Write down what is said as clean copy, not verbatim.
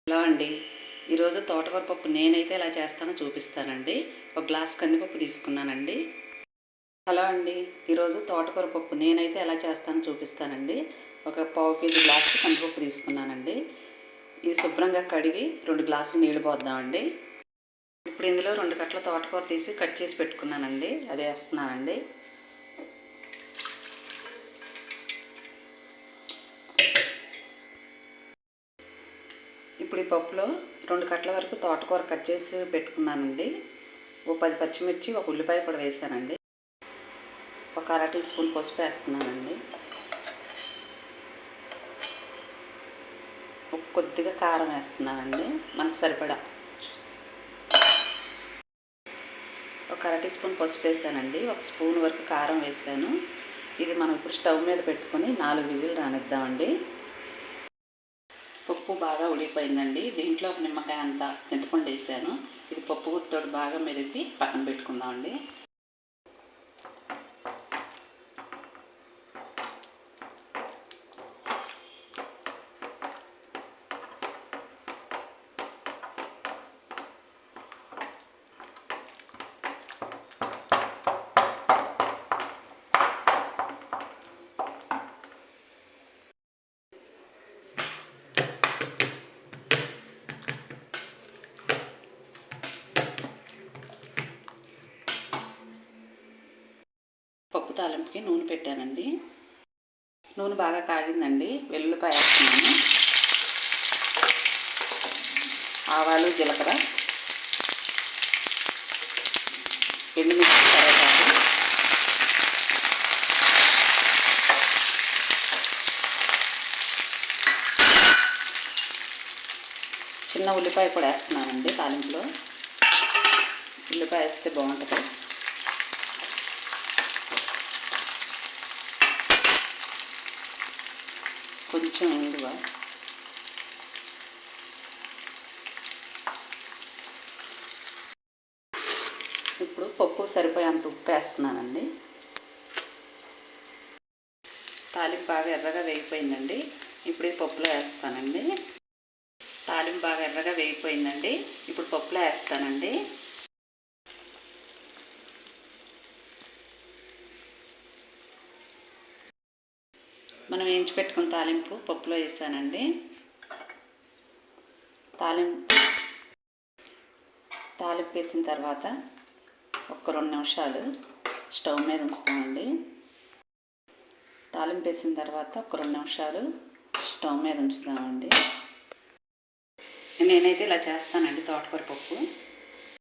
Hello అండి, ఈరోజు తోటకూర పప్పు నేనైతే ఎలా చేస్తానో చూపిస్తానండి. ఒక గ్లాస్ కందిపప్పు తీసుకున్నానండి. హలో అండి, ఈరోజు తోటకూర పప్పు నేనైతే ఎలా చేస్తానో చూపిస్తానండి. ఒక పావు కేజీ గ్లాసు కందిపప్పు తీసుకున్నానండి. ఇది శుభ్రంగా కడిగి 2 గ్లాసులు నీళ్ళు పోద్దామండి. ఇప్పుడు ఇందులో 2 కట్టల తోటకూర తీసి కట్ చేసి పెట్టుకున్నానండి, అది వేస్తున్నానండి. ఇప్పుడు ఈ పప్పులో 2 కట్టల వరకు తోటకూర కట్ చేసి పెట్టుకున్నానండి. ఓ 10 పచ్చిమిర్చి, ఒక ఉల్లిపాయ కూడా వేసానండి. ఒక 1/2 టీ స్పూన్ పసుపు వేస్తున్నానండి. కొద్దిగా కారం వేస్తున్నానండి, మనకు సరిపడా. ఒక 1/2 టీ స్పూన్ పసుపు వేసానండి, 1 స్పూన్ వరకు కారం వేసాను. ఇది మనం ఇప్పుడు స్టవ్ మీద పెట్టుకొని 4 విజిల్ రానిద్దామండి. పప్పు బాగా ఉడికిపోయిందండి. దీంట్లో ఒక నిమ్మకాయ అంత చింతపండు వేసాను. ఇది పప్పు గుత్తోడు బాగా మెదిపి పక్కన పెట్టుకుందామండి. పప్పు తాలింపుకి నూనె పెట్టానండి. నూనె బాగా కాగిందండి. వెల్లుల్లిపాయ వేస్తున్నాను, ఆవాలు, జీలకర్ర, ఎండుమిర్చి, కరివేపాకు, చిన్న ఉల్లిపాయ కూడా వేస్తున్నానండి. తాలింపులో ఉల్లిపాయ వేస్తే బాగుంటుంది. కొంచెం ఇంగువ, ఇప్పుడు పప్పు సరిపోయేంత ఉప్పు వేస్తున్నానండి. తాలింపు బాగా ఎర్రగా వేగిపోయిందండి. ఇప్పుడు ఈ పప్పులో వేస్తానండి. తాలింపు బాగా ఎర్రగా వేగిపోయిందండి. ఇప్పుడు పప్పులో వేస్తానండి. మనం వేయించి పెట్టుకున్న తాలింపు పప్పులో వేసానండి. తాలింపు వేసిన తర్వాత ఒక 2 నిమిషాలు స్టవ్ మీద ఉంచుతామండి. తాలింపు వేసిన తర్వాత ఒక 2 నిమిషాలు స్టవ్ మీద ఉంచుతామండి. నేనైతే ఇలా చేస్తానండి తోటకూర పప్పు.